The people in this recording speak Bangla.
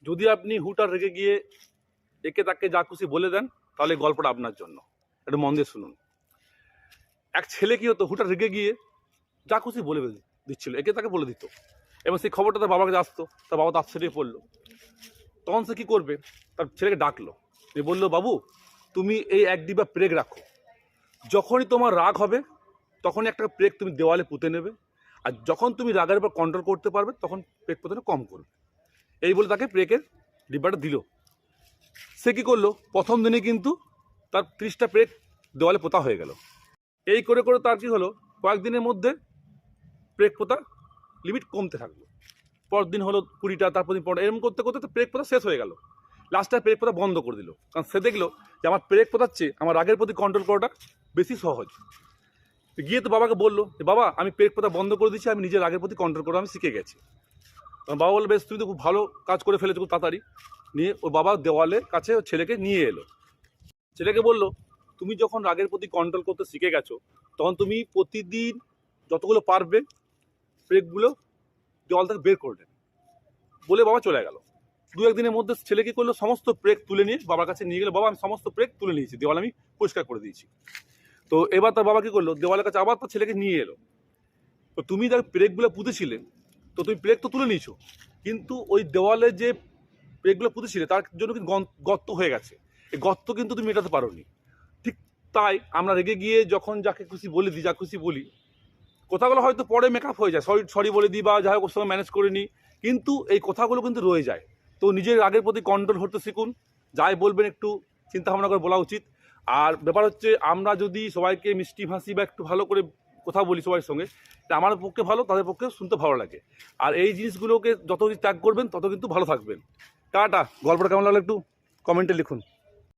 যদি আপনি হুটার রেগে গিয়ে একে তাকে যা খুশি বলে দেন, তাহলে গল্পটা আপনার জন্য। একটু মন দিয়ে শুনুন। এক ছেলে কি হতো, হুটার রেগে গিয়ে যা খুশি বলে দিচ্ছিল, একে তাকে বলে দিত, এবং সেই খবরটা তার বাবাকে আসতো, তার বাবা তো আশ্চর্যে পড়লো। তখন সে কী করবে, তার ছেলেকে ডাকলো, সে বললো, বাবু তুমি এই এক ডিব্বা প্রেগ রাখো, যখনই তোমার রাগ হবে তখনই একটা প্রেগ তুমি দেওয়ালে পুঁতে নেবে, আর যখন তুমি রাগের উপর কন্ট্রোল করতে পারবে তখন প্রেগ পোতানো কম করবে। এই বলে তাকে প্রেগের ডিব্বাটা দিল। সে কী করলো, প্রথম দিনে কিন্তু তার 30টা প্রেগ দেওয়ালে পোতা হয়ে গেল। এই করে করে তার কী হলো, কয়েকদিনের মধ্যে প্রেগ পোতা লিমিট কমতে থাকলো। পরের দিন হলো 20টা, তারপর দিন 15টা, এরকম করতে করতে তো প্রেগ পোতা শেষ হয়ে গেল। লাস্টে প্রেগ পোতা বন্ধ করে দিল, কারণ সে দেখলো যে আমার প্রেগ পোতার চেয়ে আমার রাগের প্রতি কন্ট্রোল করাটা বেশি সহজ। গিয়ে তো বাবাকে বললো যে বাবা আমি প্রেগ পোতা বন্ধ করে দিচ্ছি, আমি নিজের রাগের প্রতি কন্ট্রোল করা আমি শিখে গেছি। তখন বাবা বললো, বেশ তুমি তো খুব ভালো কাজ করে ফেলেছো খুব তাড়াতাড়ি। নিয়ে ওর বাবা দেওয়ালের কাছে ওর ছেলেকে নিয়ে এলো। ছেলেকে বললো, তুমি যখন রাগের প্রতি কন্ট্রোল করতে শিখে গেছো, তখন তুমি প্রতিদিন যতগুলো পারবে প্রেগগুলো দেওয়াল থেকে বের করে দেবে। বলে বাবা চলে গেল। 2-1 দিনের মধ্যে ছেলে কি করলো, সমস্ত প্রেগ তুলে নিয়ে বাবার কাছে নিয়ে গেলো। বাবা আমি সমস্ত প্রেগ তুলে নিয়েছি, দেওয়াল আমি পরিষ্কার করে দিয়েছি। তো এবার তার বাবা কি করলো, দেওয়ালের কাছে আবার তার ছেলেকে নিয়ে এলো। তো তুমি যার প্রেগগুলো পুঁতেছিলে, তো তুমি প্রেগ তো তুলে নিয়েছো, কিন্তু ওই দেওয়ালে যে প্রেগগুলো পুঁতেছিলে তার জন্য কিন্তু গর্ত হয়ে গেছে। এই গর্ত কিন্তু তুমি মেটাতে পারোনি। ঠিক তাই আমরা রেগে গিয়ে যখন যাকে খুশি বলে দিই, যা খুশি বলি, কথাগুলো হয়তো পরে মেকআপ হয়ে যায়, সরি বলে দিই বা যাই হোক ওর সঙ্গে ম্যানেজ করে নিই, কিন্তু এই কথাগুলো কিন্তু রয়ে যায়। তো নিজের রাগের প্রতি কন্ট্রোল হতে শিখুন। যাই বলবেন একটু চিন্তা ভাবনা করে বলা উচিত। আর ব্যাপার হচ্ছে, আমরা যদি সবাইকে মিষ্টি ভাষী বা একটু ভালো করে কথা বলি সবার সঙ্গে, তা আমার পক্ষে ভালো, তাদের পক্ষে শুনতে ভালো লাগে। আর এই জিনিসগুলোকে যত ত্যাগ করবেন তত কিন্তু ভালো থাকবেন। টাটা। গল্পটা কেমন লাগলো একটু কমেন্টে লিখুন।